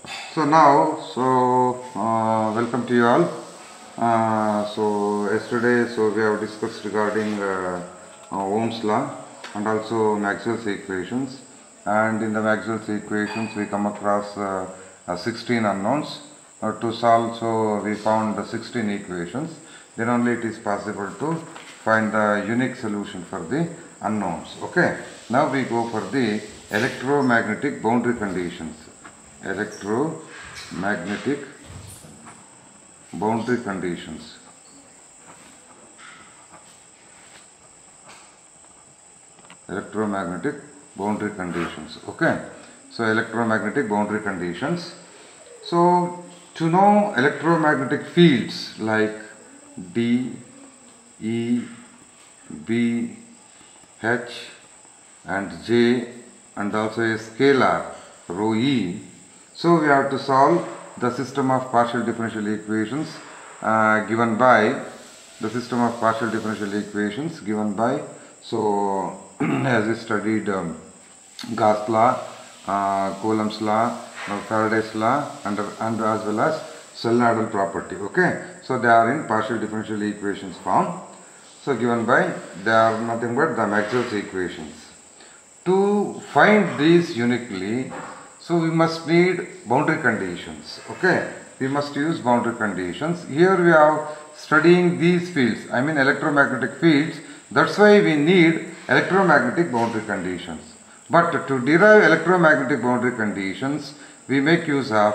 Welcome to you all. Yesterday, we have discussed regarding Ohm's law and also Maxwell's equations. And in the Maxwell's equations, we come across 16 unknowns. To solve, we found 16 equations. Then only it is possible to find the unique solution for the unknowns. Okay. Now we go for the electromagnetic boundary conditions. Electromagnetic boundary conditions. Electromagnetic boundary conditions. Okay. So electromagnetic boundary conditions. So to know electromagnetic fields like D, E, B, H and J and also a scalar rho E. So we have to solve the system of partial differential equations given by as we studied Gauss law, Coulomb's law, Faraday's law and as well as solenoidal property. Okay, so they are in partial differential equations form. So given by, they are nothing but the Maxwell's equations. To find these uniquely, so we must need boundary conditions. Okay, we must use boundary conditions. Here we are studying these fields, I mean electromagnetic fields. That's why we need electromagnetic boundary conditions. But to derive electromagnetic boundary conditions, we make use of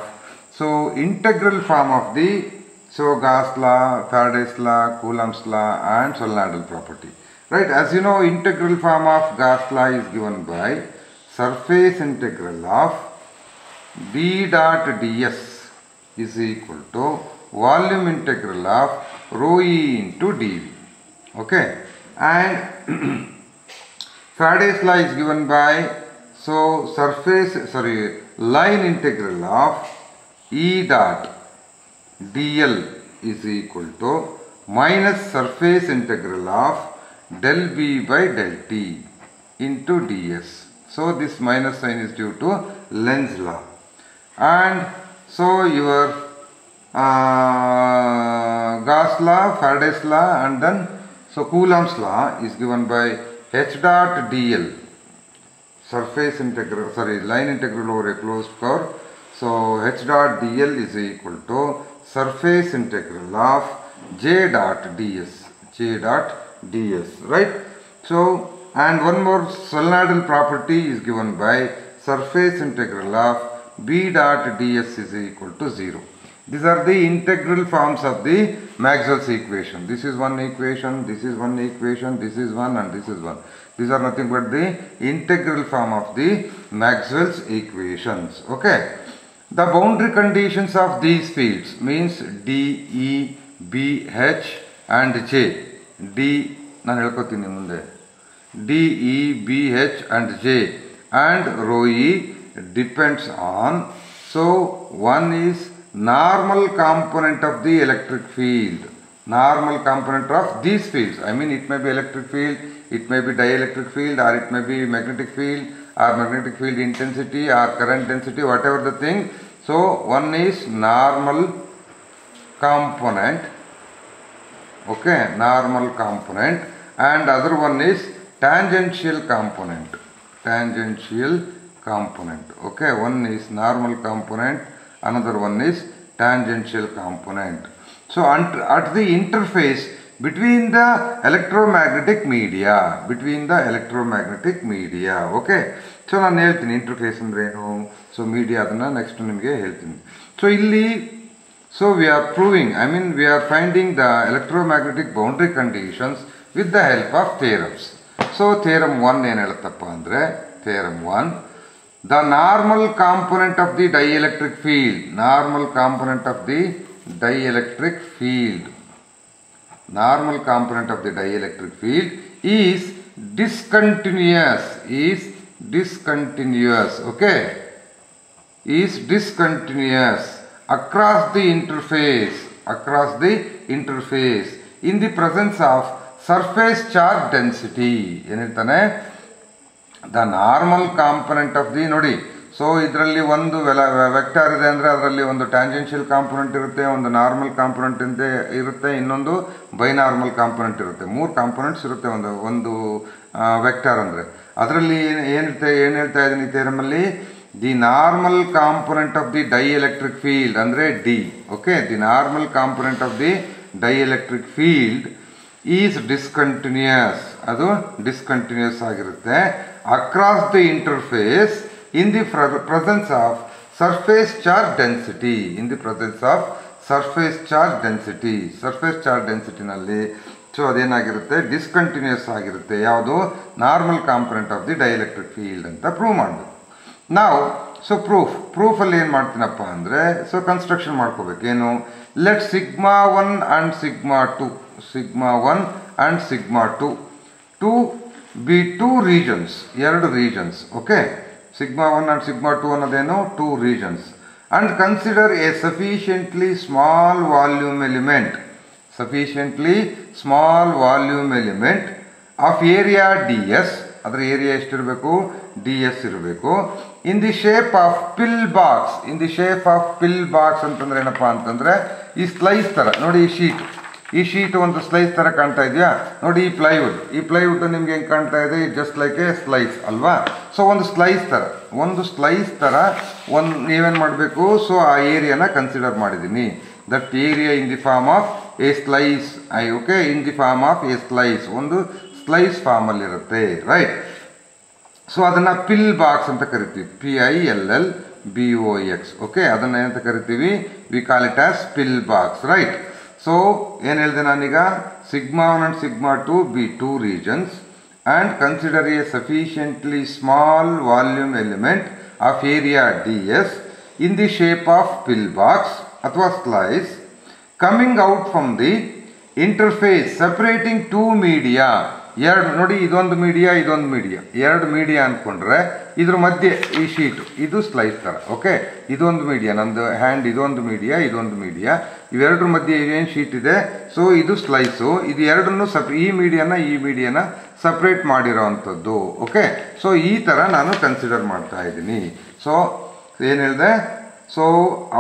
integral form of the Gauss law, Faraday's law, Coulomb's law and solenoidal property. Right, as you know, integral form of Gauss law is given by surface integral of d dot ds is equal to volume integral of rho e into dv. Okay, and Faraday's law is given by line integral of E dot dl is equal to minus surface integral of del b by del t into ds. So this minus sign is due to Lenz's law. And so your Gauss law, Faraday's law and then Coulomb's law is given by h dot dl, line integral over a closed curve. So h dot dl is equal to surface integral of j dot ds, right? So, and one more solenoidal property is given by surface integral of b dot ds is equal to 0. These are the integral forms of the Maxwell's equation. This is one equation, this is one equation, this is one and this is one. These are nothing but the integral form of the Maxwell's equations. Okay. The boundary conditions of these fields means D, E, B, H and J. D, E, B, H and J and rho E depends on, one is normal component of the electric field, normal component of these fields. I mean it may be electric field, it may be dielectric field or it may be magnetic field or magnetic field intensity or current density, whatever the thing. So one is normal component, okay, normal component, and other one is tangential component, okay. One is normal component, another one is tangential component. So at the interface between the electromagnetic media, okay. So ನಾನು ಹೇಳ್ತೀನಿ interface ಅಂದ್ರೆ ಏನು, media ಅದನ್ನ next ನಿಮಗೆ ಹೇಳ್ತೀನಿ. So we are proving, we are finding the electromagnetic boundary conditions with the help of theorems. So theorem 1 ಏನು ಹೇಳುತ್ತಪ್ಪ ಅಂದ್ರೆ, theorem 1, the normal component of the dielectric field, is discontinuous, okay, is discontinuous across the interface in the presence of surface charge density. The normal component of the so ಇದರಲ್ಲಿ ಒಂದು vector ಇದೆ ಅಂದರೆ ಅದರಲ್ಲಿ ಒಂದು tangential component ಇರುತ್ತೆ, ಒಂದು normal component ಇರುತ್ತೆ, ಇನ್ನೊಂದು ಬೈನಾರ್ಮಲ್ ಕಾಂಪೊನೆಂಟ್ ಇರುತ್ತೆ. 3 ಕಾಂಪೊನೆಂಟ್ಸ್ ಇರುತ್ತೆ ಒಂದು ವೆಕ್ಟಾರ್ ಅಂದರೆ. ಅದರಲ್ಲಿ ಏನು ಹೇಳ್ತಾ ಇದ್ದೀನಿ ಥಿಯರಮಲ್ಲಿ, the normal component of the dielectric field ಅಂದರೆ d. Okay, the normal component of the dielectric field is discontinuous, ಅದು ಡಿಸ್ಕಂಟಿನ್ಯೂಯಸ್ ಆಗಿರುತ್ತೆ. Across the interface in the presence of surface charge density, in the presence of surface charge density ನಲ್ಲಿ so ಅದೇನಾಗಿರುತ್ತೆ, discontinuous ಆಗಿರುತ್ತೆ. ಯಾವುದು, normal component of the dielectric field ಅಂತ prove ಮಾಡಬೇಕು ನಾವು. So ಪ್ರೂಫಲ್ಲಿ ಏನು ಮಾಡ್ತೀನಪ್ಪ ಅಂದರೆ, ಸೊ ಕನ್ಸ್ಟ್ರಕ್ಷನ್ ಮಾಡ್ಕೋಬೇಕು. ಏನು, let σ1 and σ2 and σ2 to be 2 regions, 2 regions. Okay, σ1 and σ2 ಅನ್ನೋದೇನು 2 regions. And consider a sufficiently small volume element of area ds, ಅದರ ಏರಿಯಾ ಎಷ್ಟಿರಬೇಕು, ds ಇರಬೇಕು. In the shape of pill box ಅಂತಂದ್ರೆ ಏನಪ್ಪ ಅಂತಂದ್ರೆ, ಈ ಸ್ಲೈಸ್ ತರ ನೋಡಿ, ಈ ಶೀಟ್ ಒಂದು ಸ್ಲೈಸ್ ತರ ಕಾಣ್ತಾ ಇದೆಯಾ ನೋಡಿ. ಈ ಪ್ಲೈವುಡ್ ನಿಮ್ಗೆ ಹೆಂಗೆ ಕಾಣ್ತಾ ಇದೆ, ಜಸ್ಟ್ ಲೈಕ್ ಎ ಸ್ಲೈಸ್ ಅಲ್ವಾ. ಸೊ ಒಂದು ಸ್ಲೈಸ್ ತರ ನೀವೇನು ಮಾಡಬೇಕು, ಸೊ ಆ ಏರಿಯಾನ ಕನ್ಸಿಡರ್ ಮಾಡಿದ್ದೀನಿ. That area in the form of a slice. Okay, in the form of a slice, ಒಂದು ಸ್ಲೈಸ್ ಫಾರ್ಮ್ ಅಲ್ಲಿ ಇರುತ್ತೆ, ರೈಟ್. ಸೊ ಅದನ್ನ ಪಿಲ್ ಬಾಕ್ಸ್ ಅಂತ ಕರಿತೀವಿ, PILLBOX. ಓಕೆ, ಅದನ್ನ ಏನಂತ ಕರಿತೀವಿ, we call it as pill box, right. So ಏನು ಹೇಳಿದೆ ನಾನೀಗ, σ1 and σ2 be 2 regions and consider a sufficiently small volume element of area ds in the shape of pill box ಅಥವಾ slice coming out from the interface separating 2 media. ಎರಡು ನೋಡಿ, ಇದೊಂದು media 2 media ಅಂದ್ಕೊಂಡ್ರೆ ಇದ್ರ ಮಧ್ಯೆ ಈ ಶೀಟ್ ಇದು ಸ್ಲೈಸ್ ತರ. ಓಕೆ, ಇದೊಂದು ಮೀಡಿಯಾ, ನಮ್ದು ಹ್ಯಾಂಡ್ ಇದೊಂದು ಮೀಡಿಯಾ, ಇವೆರಡರ ಮಧ್ಯೆ ಏನು ಶೀಟ್ ಇದೆ, ಸೊ ಇದು ಸ್ಲೈಸು. ಇದು ಎರಡನ್ನು ಈ ಮೀಡಿಯಾನ ಸಪ್ರೇಟ್ ಮಾಡಿರೋವಂಥದ್ದು. ಓಕೆ, ಸೊ ಈ ತರ ನಾನು ಕನ್ಸಿಡರ್ ಮಾಡ್ತಾ ಇದ್ದೀನಿ. ಸೊ ಏನು ಹೇಳಿದೆ, so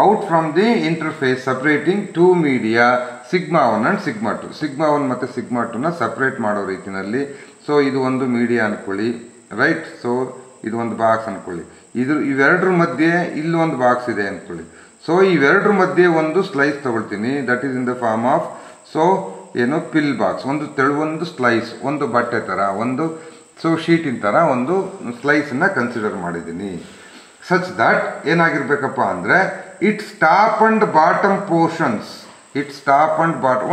out from the interface separating 2 media σ1 and σ2, σ1 ಮತ್ತು σ2ನ ಸಪ್ರೇಟ್ ಮಾಡೋ ರೀತಿಯಲ್ಲಿ. ಸೊ ಇದು ಒಂದು ಮೀಡಿಯಾ ಅನ್ಕೊಳ್ಳಿ, ರೈಟ್. ಸೊ ಇದು ಒಂದು ಬಾಕ್ಸ್ ಅನ್ಕೊಳ್ಳಿ, ಇವೆರಡರ ಮಧ್ಯೆ ಇಲ್ಲೊಂದು ಬಾಕ್ಸ್ ಇದೆ ಅನ್ಕೊಳ್ಳಿ. ಸೊ ಇವೆರಡರ ಮಧ್ಯೆ ಒಂದು ಸ್ಲೈಸ್ ತಗೊಳ್ತೀನಿ, that is in the form of, so ಏನು, ಪಿಲ್ ಬಾಕ್ಸ್. ಒಂದು ಸ್ಲೈಸ್, ಒಂದು ಬಟ್ಟೆ ತರ, ಸೊ ಶೀಟಿನ ತರ ಒಂದು ಸ್ಲೈಸನ್ನ ಕನ್ಸಿಡರ್ ಮಾಡಿದ್ದೀನಿ. ಸಚ್ ದಟ್ ಏನಾಗಿರ್ಬೇಕಪ್ಪ ಅಂದ್ರೆ, it's top and bottom portions,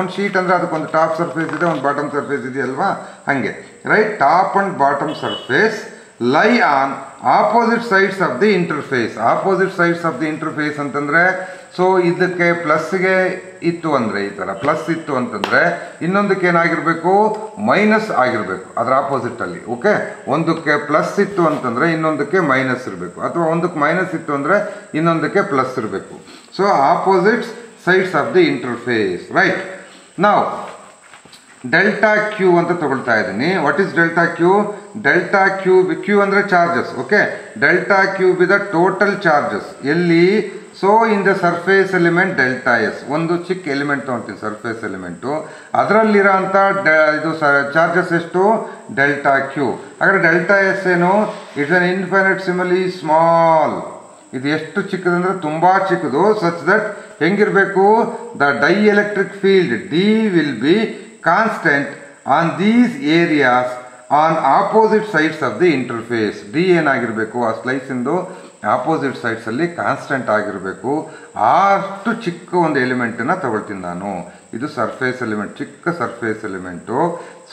ಒಂದು ಶೀಟ್ ಅಂದ್ರೆ ಅದಕ್ಕೊಂದು ಟಾಪ್ ಸರ್ಫೇಸ್ ಇದೆ, ಒಂದು ಬಾಟಮ್ ಸರ್ಫೇಸ್ ಇದೆ ಅಲ್ವಾ, ಹಂಗೆ, right. Top and bottom surface ಲೈ on opposite sides of the interface. ಅಂತಂದ್ರೆ, ಸೊ ಇದಕ್ಕೆ ಪ್ಲಸ್ಗೆ ಇತ್ತು ಅಂದ್ರೆ, ಈ ತರ ಪ್ಲಸ್ ಇತ್ತು ಅಂತಂದ್ರೆ ಇನ್ನೊಂದಕ್ಕೆ ಏನಾಗಿರ್ಬೇಕು, ಮೈನಸ್ ಆಗಿರ್ಬೇಕು, ಅದರ ಆಪೋಸಿಟ್ ಅಲ್ಲಿ. ಓಕೆ, ಒಂದಕ್ಕೆ ಪ್ಲಸ್ ಇತ್ತು ಅಂತಂದ್ರೆ ಇನ್ನೊಂದಕ್ಕೆ ಮೈನಸ್ ಇರಬೇಕು, ಅಥವಾ ಒಂದಕ್ಕೆ ಮೈನಸ್ ಇತ್ತು ಅಂದ್ರೆ ಇನ್ನೊಂದಕ್ಕೆ ಪ್ಲಸ್ ಇರಬೇಕು. So opposites sides of the interface, right. Now delta q ಅಂತ ತಗೊಳ್ತಾ ಇದ್ದೀನಿ. What is delta q? Delta q ಅಂದ್ರೆ charges. Okay, delta q is the total charges ಎಲ್ಲಿ, so in the surface element delta s. ಒಂದು ಚಿಕ್ಕ element ತಗೊಂತೀನಿ, surface element, ಅದರಲ್ಲಿರೋ ಅಂತ ಇದು ಚಾರ್ಜಸ್ ಎಷ್ಟು, ಡೆಲ್ಟಾ ಕ್ಯೂ. ಹಾಗಾದ್ರೆ ಡೆಲ್ಟಾ ಎಸ್ ಏನು, ಇಟ್ಸ್ ಅನ್ ಇನ್ಫೈನೈಟ್ಸಿಮಲಿ ಸ್ಮಾಲ್. ಇದು ಎಷ್ಟು ಚಿಕ್ಕದಂದ್ರೆ ತುಂಬಾ ಚಿಕ್ಕದು. ಸಚ್ ದಟ್ ಹೆಂಗಿರ್ಬೇಕು, the dielectric field d will be constant on these areas on opposite sides of the interface. D ಏನಾಗಿರ್ಬೇಕು, ಆ ಸ್ಲೈಸ್ ಇಂದು ಆಪೋಸಿಟ್ ಸೈಡ್ಸ್ ಅಲ್ಲಿ ಕಾನ್ಸ್ಟೆಂಟ್ ಆಗಿರಬೇಕು. ಅಷ್ಟು ಚಿಕ್ಕ ಒಂದು ಎಲಿಮೆಂಟನ್ನ ತಗೊಳ್ತೀನಿ ನಾನು. ಇದು ಸರ್ಫೇಸ್ ಎಲಿಮೆಂಟ್, ಚಿಕ್ಕ ಸರ್ಫೇಸ್ ಎಲಿಮೆಂಟು.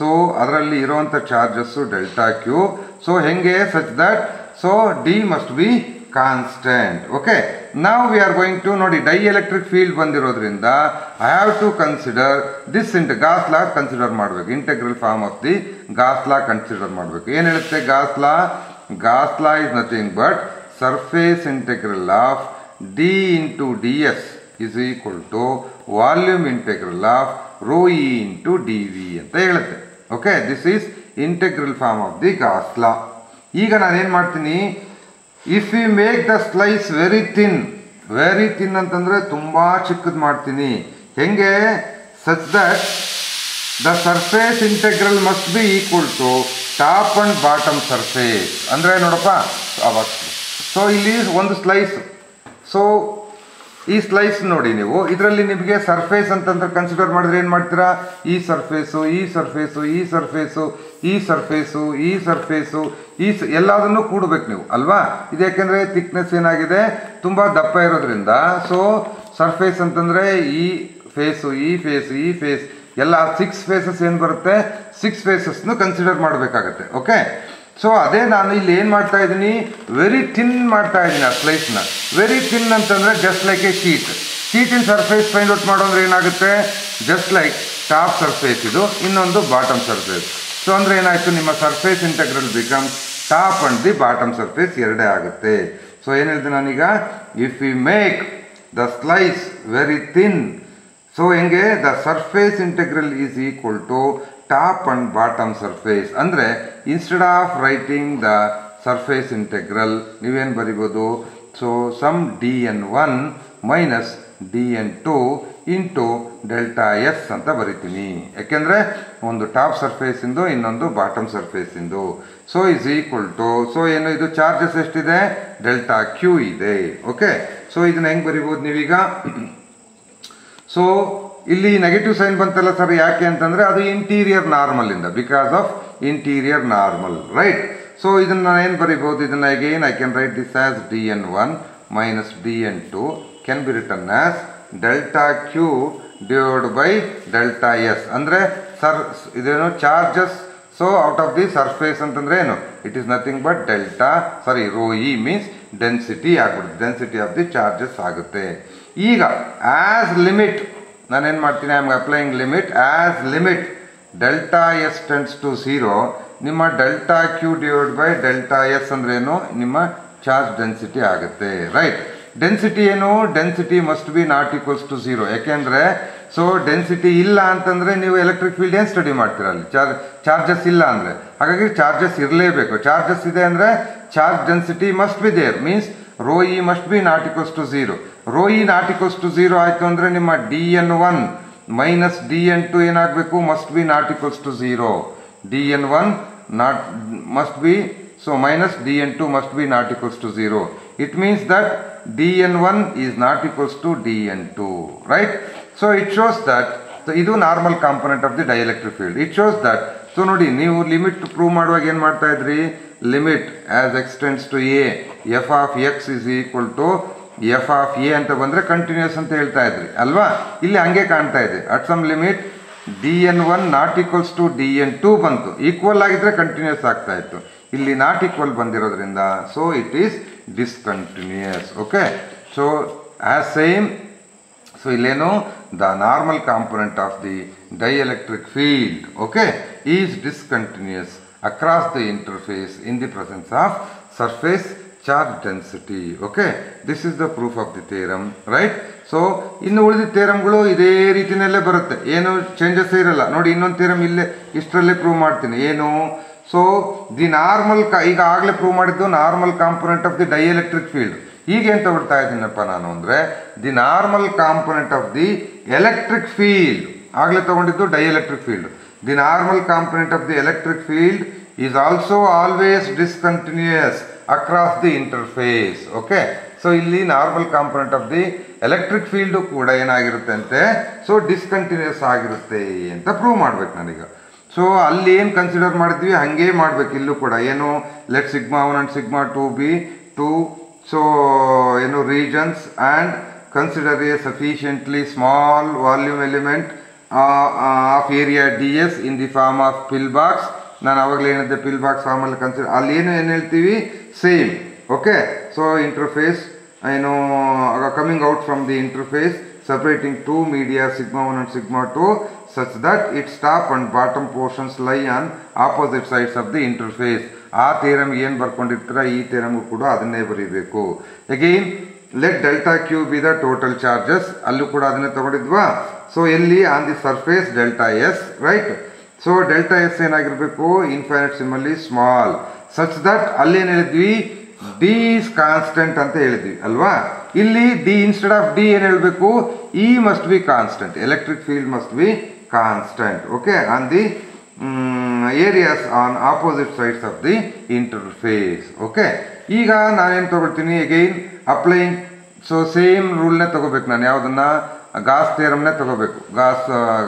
ಸೊ ಅದರಲ್ಲಿ ಇರುವಂತ ಚಾರ್ಜಸ್ಸು ಡೆಲ್ಟಾ ಕ್ಯೂ. ಸೊ ಹೆಂಗೆ, such that so d must be constant. Okay, ನಾವು ವಿ ಆರ್ ಗೋಯಿಂಗ್ ಟು ನೋಡಿ, ಡೈಎಲೆಕ್ಟ್ರಿಕ್ ಫೀಲ್ಡ್ ಬಂದಿರೋದ್ರಿಂದ I have to consider this Gauss law consider ಮಾಡಬೇಕು. Integral form of the Gauss law consider ಮಾಡಬೇಕು. ಏನ್ ಹೇಳುತ್ತೆ Gauss law? Gauss law is nothing but surface integral of d into d S is equal to volume integral of rho E into d v ಅಂತ ಹೇಳುತ್ತೆ. Okay, this is integral form of the Gauss ಲಾ. ಈಗ ನಾನೇನ್ ಮಾಡ್ತೀನಿ, if you make the slice very thin ಅಂತಂದರೆ ತುಂಬ ಚಿಕ್ಕದು ಮಾಡ್ತೀನಿ. ಹೆಂಗೆ? Such that the surface integral must be equal to top and bottom surface. ಅಂದರೆ ನೋಡಪ್ಪ ಅವಾಗ ಸೊ ಇಲ್ಲಿ ಒಂದು ಸ್ಲೈಸ್. ಸೊ ಈ ಸ್ಲೈಸ್ ನೋಡಿ ನೀವು, ಇದರಲ್ಲಿ ನಿಮಗೆ ಸರ್ಫೇಸ್ ಅಂತಂದ್ರೆ ಕನ್ಸಿಡರ್ ಮಾಡಿದ್ರೆ ಏನು ಮಾಡ್ತೀರಾ? ಈ ಸರ್ಫೇಸು, ಈ ಸರ್ಫೇಸು, ಈ ಸರ್ಫೇಸು, ಈ ಸರ್ಫೇಸು, ಈ ಸರ್ಫೇಸು, ಎಲ್ಲದನ್ನು ಕೂಡಬೇಕು ನೀವು ಅಲ್ವಾ? ಇದು ಯಾಕೆಂದರೆ ಥಿಕ್ನೆಸ್ ಏನಾಗಿದೆ, ತುಂಬ ದಪ್ಪ ಇರೋದ್ರಿಂದ. ಸೊ ಸರ್ಫೇಸ್ ಅಂತಂದರೆ ಈ ಫೇಸು, ಈ ಫೇಸ್, ಈ ಫೇಸ್ ಎಲ್ಲ 6 ಫೇಸಸ್ ಏನು ಬರುತ್ತೆ, 6 ಫೇಸಸ್ನು ಕನ್ಸಿಡರ್ ಮಾಡಬೇಕಾಗತ್ತೆ. ಓಕೆ, ಸೊ ಅದೇ ನಾನು ಇಲ್ಲಿ ಏನು ಮಾಡ್ತಾ ಇದ್ದೀನಿ, ವೆರಿ ಥಿನ್ ಮಾಡ್ತಾ ಇದ್ದೀನಿ ಆ ಸ್ಲೈಸ್ನ. ವೆರಿ ಥಿನ್ ಅಂತಂದರೆ ಜಸ್ಟ್ ಲೈಕ್ ಎ ಶೀಟಿನ ಸರ್ಫೇಸ್ ಫೈಂಡ್ ಔಟ್ ಮಾಡೋದ್ರೆ ಏನಾಗುತ್ತೆ, ಜಸ್ಟ್ ಲೈಕ್ ಟಾಪ್ ಸರ್ಫೇಸ್ ಇದು, ಇನ್ನೊಂದು ಬಾಟಮ್ ಸರ್ಫೇಸ್. ಸೊ ಅಂದರೆ ಏನಾಯಿತು, ನಿಮ್ಮ surface integral becomes top and the bottom surface ಎರಡೇ ಆಗುತ್ತೆ. ಸೊ ಏನು ಹೇಳಿದೆ ನಾನೀಗ, if you make the slice very thin, so ಹೆಂಗೆ the surface integral is equal to top and bottom surface. ಅಂದರೆ instead of writing the surface integral ನೀವೇನು ಬರಿಬೋದು, so sum dn1 minus dn2 into delta s ಅಂತ ಬರಿತೀನಿ. ಯಾಕೆಂದರೆ ಒಂದು top ಸರ್ಫೇಸಿಂದು ಇನ್ನೊಂದು ಬಾಟಮ್ ಸರ್ಫೇಸಿಂದು. So is equal to, so ಏನು ಇದು ಚಾರ್ಜಸ್ ಎಷ್ಟಿದೆ, ಡೆಲ್ಟಾ ಕ್ಯೂ ಇದೆ. ಓಕೆ, ಸೊ ಇದನ್ನ ಹೆಂಗೆ ಬರಿಬೋದು ನೀವೀಗ, ಸೊ ಇಲ್ಲಿ ನೆಗೆಟಿವ್ ಸೈನ್ ಬಂತಲ್ಲ ಸರ್, ಯಾಕೆ ಅಂತಂದರೆ ಅದು ಇಂಟೀರಿಯರ್ ನಾರ್ಮಲಿಂದ, because of interior normal, right? So ಇದನ್ನು ನಾನು ಏನು ಬರಿಬೋದು, ಇದನ್ನು again I can write this as dn1 minus dn2 can be written as delta q divide by delta s. ಅಂದರೆ ಇದೇನು charges, so out of the surface ಅಂತಂದ್ರೆ ಏನು, it is nothing but delta, sorry rho e means density ಆಗ್ಬಿಡುತ್ತೆ, density of the charges ಆಗುತ್ತೆ. ಈಗ as limit ನಾನೇನು ಮಾಡ್ತೀನಿ, I am applying limit, as limit delta s tends to 0, ನಿಮ್ಮ delta q divide by delta s ಅಂದ್ರೆ ಏನು, ನಿಮ್ಮ charge density ಆಗುತ್ತೆ, ರೈಟ್? ಡೆನ್ಸಿಟಿ ಏನು, density must be not equals to 0. ಯಾಕೆಂದರೆ ಸೊ ಡೆನ್ಸಿಟಿ ಇಲ್ಲ ಅಂತಂದರೆ ನೀವು ಎಲೆಕ್ಟ್ರಿಕ್ ಫೀಲ್ಡ್ ಏನು ಸ್ಟಡಿ ಮಾಡ್ತೀರ, ಅಲ್ಲಿ ಚಾರ್ಜಸ್ ಇಲ್ಲ ಅಂದರೆ. ಹಾಗಾಗಿ ಚಾರ್ಜಸ್ ಇರಲೇಬೇಕು. ಚಾರ್ಜಸ್ ಇದೆ ಅಂದರೆ charge density must be there, means rho e must be not equals to 0. Rho e not equals to 0 ಆಯಿತು ಅಂದರೆ ನಿಮ್ಮ dn1 ಮೈನಸ್ dn2 ಏನಾಗಬೇಕು, must be not equals to 0. dn1 not must be, so minus dn2 must be not equals to 0. It means that dn1 is not equals to dn2, right? So it shows that, ಇದು normal component of the dielectric field. It shows that, so ನೋಡಿ ನೀವು limit prove ಮಾಡುವಾಗ ಏನು ಮಾಡ್ತಾ ಇದ್ರಿ, limit as x tends to a f of x is equal to f of a ಅಂತ ಬಂದರೆ continuous ಅಂತ ಹೇಳ್ತಾ ಇದ್ರಿ ಅಲ್ವಾ? ಇಲ್ಲಿ ಹಂಗೆ ಕಾಣ್ತಾ ಇದೆ. At some limit dn1 not equals to dn2 ಬಂತು, ಈಕ್ವಲ್ ಆಗಿದ್ರೆ ಕಂಟಿನ್ಯೂಸ್ ಆಗ್ತಾ ಇತ್ತು. ಇಲ್ಲಿ ನಾಟ್ ಈಕ್ವಲ್ ಬಂದಿರೋದ್ರಿಂದ so it is discontinuous. Okay, so as same, so ಇಲ್ಲೇನು the normal component of the dielectric field, okay, is discontinuous across the interface in the presence of surface charge density. Okay, this is the proof of the theorem, right? So ಇನ್ನು ಉಳಿದ ಥಿಯರಮ್ಗಳು ಇದೇ ರೀತಿಯಲ್ಲೇ ಬರುತ್ತೆ, ಏನು changes ಇರಲ್ಲ. ನೋಡಿ ಇನ್ನೊಂದು theorem ಇಲ್ಲೇ ಇಷ್ಟರಲ್ಲೇ ಪ್ರೂವ್ ಮಾಡ್ತೀನಿ. ಏನು, ಸೊ ದಿ ನಾರ್ಮಲ್, ಈಗ ಆಗಲೇ ಪ್ರೂವ್ ಮಾಡಿದ್ದು normal component of the dielectric field. ಈಗ ಏನು ತಗೊಳ್ತಾ ಇದ್ದೀನಪ್ಪ ನಾನು ಅಂದರೆ the normal component of the electric field. ಆಗಲೇ ತಗೊಂಡಿದ್ದು dielectric field. The normal component of the electric field is also always discontinuous across the interface. Okay, so ಇಲ್ಲಿ normal component of the electric field ಕೂಡ ಏನಾಗಿರುತ್ತೆ ಅಂತೆ, so discontinuous ಆಗಿರುತ್ತೆ ಅಂತ prove ಮಾಡ್ಬೇಕು ನಾನೀಗ. ಸೊ ಅಲ್ಲಿ ಏನು ಕನ್ಸಿಡರ್ ಮಾಡಿದ್ವಿ ಹಂಗೆ ಮಾಡ್ಬೇಕು ಇಲ್ಲೂ ಕೂಡ. ಏನು, let sigma 1 and sigma 2 be 2, so ಏನು regions and consider a sufficiently small volume element of area ds in the form of pill box. ನಾನು ಅವಾಗಲೇ ಏನಿದ್ದೆ ಪಿಲ್ ಬಾಕ್ಸ್ ಫಾರ್ಮಲ್ಲಿ ಕನ್ಸಿಡರ್, ಅಲ್ಲಿ ಏನು ಹೇಳ್ತೀವಿ ಸೇಮ್. ಓಕೆ, ಸೊ ಇಂಟರ್ಫೇಸ್ ಏನು coming out from the interface separating two media sigma 1 and sigma 2 such that its top and bottom portions lie on opposite sides of the interface. ಆ theorem ಏನು ಬರ್ಕೊಂಡಿರ್ತೀರ ಈ ಥಿಯರಮ್ಗೂ ಕೂಡ ಅದನ್ನೇ ಬರೀಬೇಕು. Again let delta q be the total charges, ಅಲ್ಲೂ ಕೂಡ ಅದನ್ನೇ ತಗೊಂಡಿದ್ವಾ. ಸೊ ಎಲ್ಲಿ on the surface delta s, right? So delta s ಏನಾಗಿರಬೇಕು, infinitesimally small, such that ಅಲ್ಲೇನು ಹೇಳಿದ್ವಿ ಡಿ ಈಸ್ ಕಾನ್ಸ್ಟೆಂಟ್ ಅಂತ ಹೇಳಿದ್ವಿ ಅಲ್ವಾ. ಇಲ್ಲಿ ಡಿ ಇನ್ಸ್ಟೆಡ್ ಆಫ್ ಡಿ ಏನು ಹೇಳಬೇಕು, E must be constant, electric field must be constant. Okay, on the areas on opposite sides of the interface. Okay, ಈಗ ನಾನೇನು ತಗೊಳ್ತೀನಿ, ಅಗೈನ್ ಅಪ್ಲೈಯಿಂಗ್, ಸೊ ಸೇಮ್ ರೂಲ್ನೇ ತಗೋಬೇಕು ನಾನು. ಯಾವುದನ್ನ, ಗಾಸ್ ಥಿಯರಮ್ನೇ ತಗೋಬೇಕು.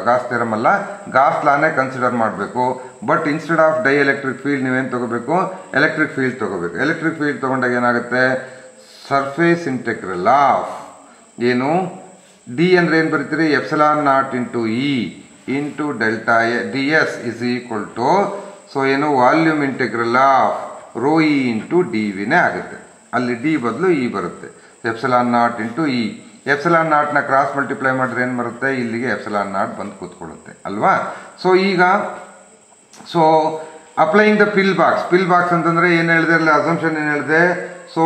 ಗಾಸ್ ಥಿಯರಮ್ ಅಲ್ಲ, ಗಾಸ್ ಲಾನೇ ಕನ್ಸಿಡರ್ ಮಾಡಬೇಕು. But instead of dielectric field ನೀವೇನು ತಗೋಬೇಕು, ಎಲೆಕ್ಟ್ರಿಕ್ ಫೀಲ್ಡ್ ತಗೋಬೇಕು. ಎಲೆಕ್ಟ್ರಿಕ್ ಫೀಲ್ಡ್ ತಗೊಂಡಾಗ ಏನಾಗುತ್ತೆ, ಸರ್ಫೇಸ್ ಇಂಟೆಗ್ರಲ್ ಆಫ್ ಏನು, ಡಿ ಅಂದರೆ ಏನು ಬರೀತೀರಿ, epsilon naught into E into delta D S is equal to, so ಏನು, volume integral of rho E into D ವಿನೇ ಆಗುತ್ತೆ. ಅಲ್ಲಿ ಡಿ ಬದಲು ಇ ಬರುತ್ತೆ. Epsilon naught into E, epsilon ನಾಟ್ನ ಕ್ರಾಸ್ ಮಲ್ಟಿಪ್ಲೈ ಮಾಡಿದ್ರೆ ಏನು ಬರುತ್ತೆ, ಇಲ್ಲಿಗೆ ಎಪ್ಸಿಲಾನ್ ನಾಟ್ ಬಂದು ಕೂತ್ಕೊಳ್ಳುತ್ತೆ ಅಲ್ವಾ. ಸೊ ಈಗ so applying the pill box ಅಂತಂದರೆ ಏನು ಹೇಳಿದೆ, ಅಲ್ಲಿ ಅಸಂಪ್ಷನ್ ಏನು ಹೇಳಿದೆ, ಸೊ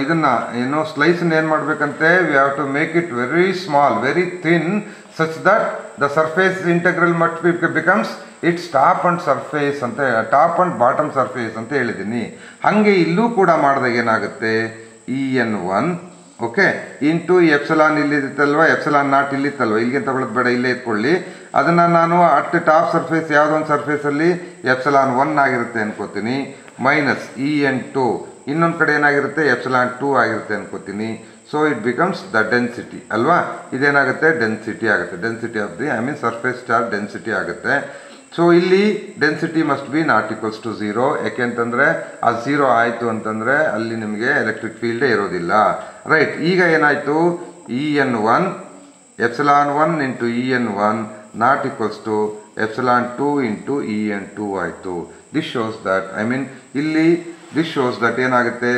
ಇದನ್ನ ಏನು ಸ್ಲೈಸನ್ನ ಏನು ಮಾಡಬೇಕಂತೆ, we have to make it very small, very thin, such that the surface integral must becomes its top and surface ಅಂತ, ಟಾಪ್ ಅಂಡ್ ಬಾಟಮ್ ಸರ್ಫೇಸ್ ಅಂತ ಹೇಳಿದ್ದೀನಿ. ಹಾಗೆ ಇಲ್ಲೂ ಕೂಡ ಮಾಡಿದಾಗ ಏನಾಗುತ್ತೆ, EN1 ಓಕೆ ಇಂಟು ಎಪ್ಸಲಾನ್ ಇಲ್ಲಿತ್ತಲ್ವ, ಎಪ್ಸಲಾನ್ ನಾಟ್ ಇಲ್ಲಿತ್ತಲ್ವ, ಇಲ್ಲಿಗೆ ತಗೊಳ್ಳೋದು ಬೇಡ, ಇಲ್ಲೇ ಇಟ್ಕೊಳ್ಳಿ. ಅದನ್ನು ನಾನು ಅಟ್ ಟಾಪ್ ಸರ್ಫೇಸ್ ಯಾವುದೋ ಒಂದು ಸರ್ಫೇಸಲ್ಲಿ ಎಪ್ಸಲಾನ್ 1 ಆಗಿರುತ್ತೆ ಅನ್ಕೋತೀನಿ, ಮೈನಸ್ EN2 ಇನ್ನೊಂದು ಕಡೆ ಏನಾಗಿರುತ್ತೆ, ಎಪ್ಸಲಾನ್ 2 ಆಗಿರುತ್ತೆ ಅನ್ಕೋತೀನಿ. So it becomes the density ಅಲ್ವಾ, ಇದೇನಾಗುತ್ತೆ, ಡೆನ್ಸಿಟಿ ಆಗುತ್ತೆ. Density of the surface charge density ಆಗುತ್ತೆ. ಸೊ ಇಲ್ಲಿ density must be not equals to 0. ಯಾಕೆಂತಂದರೆ ಆ 0 ಆಯಿತು ಅಂತಂದರೆ ಅಲ್ಲಿ ನಿಮಗೆ ಎಲೆಕ್ಟ್ರಿಕ್ ಫೀಲ್ಡೇ ಇರೋದಿಲ್ಲ. ರೈಟ್, ಈಗ ಏನಾಯಿತು, EN1 epsilon 1 into EN1 naught equals to epsilon 2 into EN2 ಆಯಿತು. ದಿಸ್ ಶೋಸ್ ದಟ್ ಇಲ್ಲಿ ದಿಸ್ ಶೋಸ್ ದಟ್ ಏನಾಗುತ್ತೆ,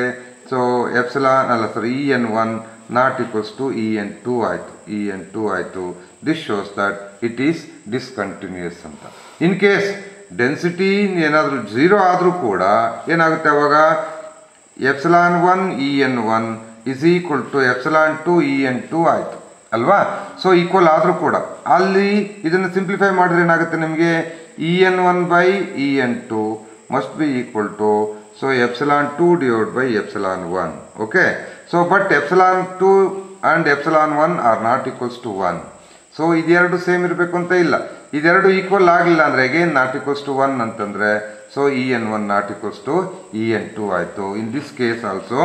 ಸೊ ಎಪ್ಸಿಲಾನ್ ಅಲ್ಲ sir EN1 naught equals to EN2 ಆಯಿತು, EN2 ಆಯಿತು. This shows that it is discontinuous ಅಂತ. In case density ಏನಾದರೂ 0 ಆದರೂ ಕೂಡ ಏನಾಗುತ್ತೆ, ಅವಾಗ epsilon 1 EN1 is equal to epsilon 2 EN2 ಆಯಿತು ಅಲ್ವಾ. ಸೊ ಈಕ್ವಲ್ ಆದರೂ ಕೂಡ ಅಲ್ಲಿ ಇದನ್ನು ಸಿಂಪ್ಲಿಫೈ ಮಾಡಿದ್ರೆ ಏನಾಗುತ್ತೆ ನಿಮಗೆ, EN1 by EN2 must be equal to, so epsilon 2 divide by epsilon 1. Okay, so but epsilon 2 and epsilon 1 are not equals to 1. ಸೊ ಇದೆರಡು ಸೇಮ್ ಇರಬೇಕು ಅಂತ ಇಲ್ಲ, ಇದೆರಡು ಈಕ್ವಲ್ ಆಗಲಿಲ್ಲ ಅಂದರೆ ಅಗೇನ್ ನಾಟ್ ಈಕ್ವಲ್ಸ್ ಟು 1 ಅಂತಂದರೆ, so EN1 naught equals to EN2 ಆಯಿತು. In this case also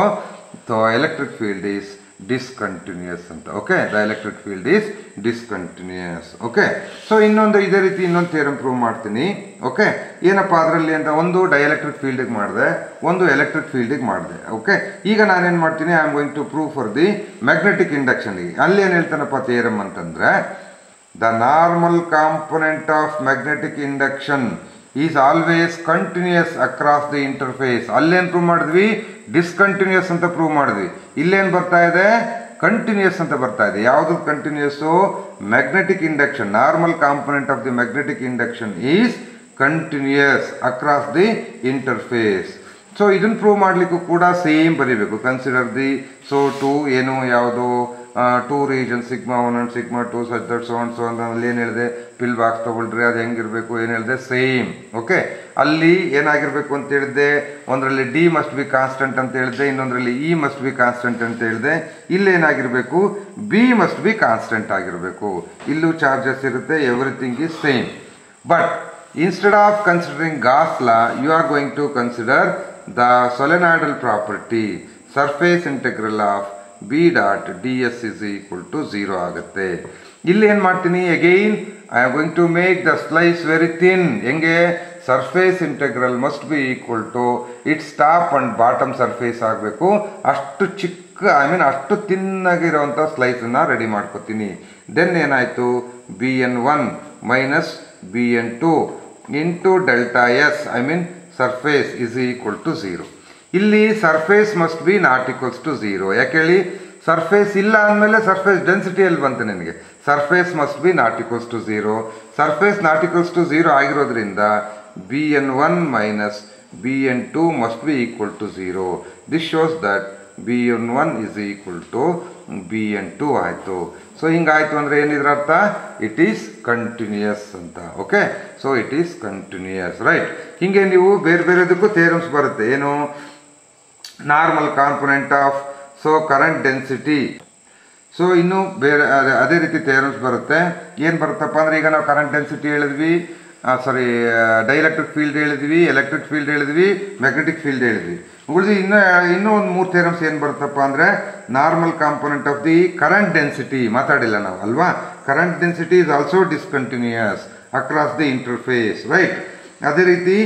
the electric field is discontinuous ಅಂತ. Okay, the electric field is discontinuous. Okay, so ಇನ್ನೊಂದು ಇದೇ ರೀತಿ ಇನ್ನೊಂದು ಥಿಯರಮ್ ಪ್ರೂವ್ ಮಾಡ್ತೀನಿ. ಓಕೆ, ಏನಪ್ಪ ಅದರಲ್ಲಿ ಅಂತ, ಒಂದು ಡೈಎಲೆಕ್ಟ್ರಿಕ್ ಫೀಲ್ಡಿಗೆ ಮಾಡಿದೆ, ಒಂದು ಎಲೆಕ್ಟ್ರಿಕ್ ಫೀಲ್ಡಿಗೆ ಮಾಡಿದೆ. ಓಕೆ, ಈಗ ನಾನೇನು ಮಾಡ್ತೀನಿ, I am going to prove for the magnetic ಇಂಡಕ್ಷನ್ಗೆ. ಅಲ್ಲಿ ಏನು ಹೇಳ್ತಾನಪ್ಪ ಥಿಯರಮ್ ಅಂತಂದರೆ, the normal component of magnetic induction is always continuous across the interface. ಅಲ್ಲೇನು ಪ್ರೂವ್ ಮಾಡಿದ್ವಿ, ಡಿಸ್ಕಂಟಿನ್ಯೂಯಸ್ ಅಂತ ಪ್ರೂವ್ ಮಾಡಿದ್ವಿ. ಇಲ್ಲೇನು ಬರ್ತಾ ಇದೆ, ಕಂಟಿನ್ಯೂಯಸ್ ಅಂತ ಬರ್ತಾ ಇದೆ. ಯಾವುದು continuous, magnetic induction, normal component of the magnetic induction is continuous across the interface. So ಇದನ್ನು ಪ್ರೂವ್ ಮಾಡಲಿಕ್ಕೂ ಕೂಡ ಸೇಮ್ ಬರೀಬೇಕು. ಕನ್ಸಿಡರ್ ದಿ, ಸೊ ಟು ಏನು ಯಾವುದು, 2 region sigma 1 and sigma 2 such that so and so ಅಂತ. ಅಲ್ಲಿ ಏನು ಹೇಳಿದೆ, ಪಿಲ್ ಬಾಕ್ಸ್ ತಗೊಳ್ರಿ, ಅದು ಹೆಂಗಿರಬೇಕು ಏನು ಹೇಳಿದೆ, ಸೇಮ್. ಓಕೆ, ಅಲ್ಲಿ ಏನಾಗಿರಬೇಕು ಅಂತ ಹೇಳಿದೆ, ಒಂದರಲ್ಲಿ ಡಿ ಮಸ್ಟ್ ಬಿ ಕಾನ್ಸ್ಟೆಂಟ್ ಅಂತ ಹೇಳಿದೆ, ಇನ್ನೊಂದರಲ್ಲಿ ಇ ಮಸ್ಟ್ ಬಿ ಕಾನ್ಸ್ಟೆಂಟ್ ಅಂತ ಹೇಳಿದೆ. ಇಲ್ಲಿ ಏನಾಗಿರಬೇಕು, ಬಿ ಮಸ್ಟ್ ಬಿ ಕಾನ್ಸ್ಟೆಂಟ್ ಆಗಿರಬೇಕು. ಇಲ್ಲೂ ಚಾರ್ಜಸ್ ಇರುತ್ತೆ, everything is same. But instead of considering Gauss law, you are going to consider the solenoidal property, surface integral of B dot D S is equal to 0 ಆಗುತ್ತೆ. ಇಲ್ಲಿ ಏನು ಮಾಡ್ತೀನಿ, again I am going to make the slice very thin. ಹೆಂಗೆ, surface integral must be equal to its top and bottom surface ಆಗಬೇಕು. ಅಷ್ಟು ಚಿಕ್ಕ ಅಷ್ಟು ತಿನ್ನಾಗಿರೋವಂಥ ಸ್ಲೈಸನ್ನು ready ಮಾಡ್ಕೋತೀನಿ. ದೆನ್ ಏನಾಯಿತು, BN1 minus BN2 into delta S surface is equal to 0. ಇಲ್ಲಿ surface must be not equals to 0. ಯಾಕೆ ಹೇಳಿ, ಸರ್ಫೇಸ್ ಇಲ್ಲ ಅಂದಮೇಲೆ ಸರ್ಫೇಸ್ ಡೆನ್ಸಿಟಿ ಎಲ್ಲಿ ಬಂತು ನಿನಗೆ, surface must be not equals to 0. Surface not equals to 0 ಆಗಿರೋದ್ರಿಂದ BN1 minus BN2 must be equal to 0. This shows that BN1 is equal to BN2 ಆಯಿತು. ಸೊ ಹಿಂಗಾಯಿತು ಅಂದರೆ ಏನಿದ್ರ ಅರ್ಥ, ಇಟ್ ಈಸ್ ಕಂಟಿನ್ಯೂಯಸ್ ಅಂತ. Okay, so it is continuous. Right, ಹೀಗೆ ನೀವು ಬೇರೆ ಬೇರೆದಕ್ಕೂ ಥಿಯರಮ್ಸ್ ಬರುತ್ತೆ. ಏನು, normal component of so current density. So ಇನ್ನು ಬೇರೆ ಅದೇ ರೀತಿ ಥಿಯರಮ್ಸ್ ಬರುತ್ತೆ. ಏನು ಬರುತ್ತಪ್ಪ ಅಂದರೆ, ಈಗ ನಾವು ಕರೆಂಟ್ ಡೆನ್ಸಿಟಿ ಹೇಳಿದ್ವಿ, ಡೈಎಲೆಕ್ಟ್ರಿಕ್ ಫೀಲ್ಡ್ ಹೇಳಿದ್ವಿ, ಎಲೆಕ್ಟ್ರಿಕ್ ಫೀಲ್ಡ್ ಹೇಳಿದ್ವಿ, ಮ್ಯಾಗ್ನೆಟಿಕ್ ಫೀಲ್ಡ್ ಹೇಳಿದ್ವಿ. ಉಳಿದು ಇನ್ನೂ ಒಂದು 3 ಥಿಯರಮ್ಸ್ ಏನು ಬರುತ್ತಪ್ಪ ಅಂದರೆ, normal component of the current density ಮಾತಾಡಿಲ್ಲ ನಾವು ಅಲ್ವಾ. Current density is also discontinuous across the interface, right. ಅದೇ ರೀತಿ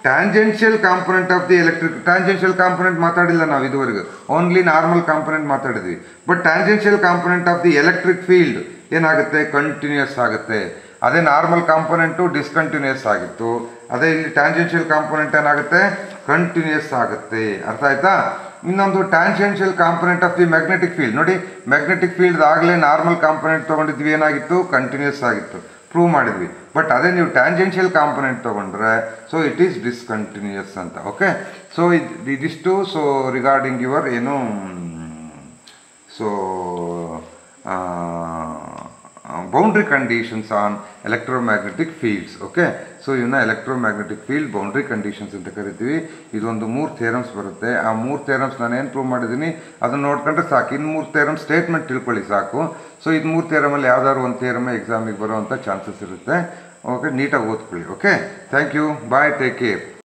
tangential component of the electric, tangential component ಮಾತಾಡಿಲ್ಲ ನಾವು ಇದುವರೆಗೂ, ಓನ್ಲಿ ನಾರ್ಮಲ್ ಕಾಂಪೊನೆಂಟ್ ಮಾತಾಡಿದ್ವಿ. But tangential component of the electric field ಏನಾಗುತ್ತೆ, ಕಂಟಿನ್ಯೂಯಸ್ ಆಗುತ್ತೆ. ಅದೇ ನಾರ್ಮಲ್ ಕಾಂಪೊನೆಂಟು ಡಿಸ್ಕಂಟಿನ್ಯೂಯಸ್ ಆಗಿತ್ತು, ಅದೇ ಇಲ್ಲಿ ಟ್ಯಾಂಜೆನ್ಷಿಯಲ್ ಕಾಂಪೊನೆಂಟ್ ಏನಾಗುತ್ತೆ, ಕಂಟಿನ್ಯೂಯಸ್ ಆಗುತ್ತೆ. ಅರ್ಥ ಆಯ್ತಾ? ಇನ್ನೊಂದು tangential component of the magnetic field. ನೋಡಿ, ಮ್ಯಾಗ್ನೆಟಿಕ್ ಫೀಲ್ಡ್ ಆಗಲೇ ನಾರ್ಮಲ್ ಕಾಂಪೊನೆಂಟ್ ತೊಗೊಂಡಿದ್ವಿ, ಏನಾಗಿತ್ತು, ಕಂಟಿನ್ಯೂಯಸ್ ಆಗಿತ್ತು, ಪ್ರೂವ್ ಮಾಡಿದ್ವಿ. ಬಟ್ ಅದೇ ನೀವು ಟ್ಯಾಂಜೆನ್ಷಿಯಲ್ ಕಾಂಪೊನೆಂಟ್ ತೊಗೊಂಡ್ರೆ ಸೊ ಇಟ್ ಈಸ್ ಡಿಸ್ಕಂಟಿನ್ಯೂಯಸ್ ಅಂತ. ಓಕೆ, ಸೊ ಇದಿಷ್ಟು ಸೊ ರಿಗಾರ್ಡಿಂಗ್ ಯುವರ್ ಏನು so boundary conditions on electromagnetic fields. Okay, so ಇವನ್ನ ಎಲೆಕ್ಟ್ರೋಮ್ಯಾಗ್ನೆಟಿಕ್ ಫೀಲ್ಡ್ ಬೌಂಡ್ರಿ ಕಂಡೀಷನ್ಸ್ ಅಂತ ಕರಿತೀವಿ. ಇದೊಂದು 3 ಥಿಯರಮ್ಸ್ ಬರುತ್ತೆ. ಆ 3 ಥಿಯರಮ್ಸ್ ನಾನು ಏನು ಪ್ರೂವ್ ಮಾಡಿದ್ದೀನಿ ಅದನ್ನು ನೋಡ್ಕೊಂಡ್ರೆ ಸಾಕು. ಇನ್ನು 3 ಥಿಯರಮ್ ಸ್ಟೇಟ್ಮೆಂಟ್ ತಿಳ್ಕೊಳ್ಳಿ ಸಾಕು. ಸೊ ಇದು 3 ಥಿಯರಮಲ್ಲಿ ಯಾವ್ದಾದ್ರು ಒಂದು ಥಿಯರಮ್ ಎಕ್ಸಾಮಿಗೆ ಬರೋವಂಥ ಚಾನ್ಸಸ್ ಇರುತ್ತೆ. ಓಕೆ, ನೀಟಾಗಿ ಓದ್ಕೊಳ್ಳಿ. Okay, thank you, bye, take care.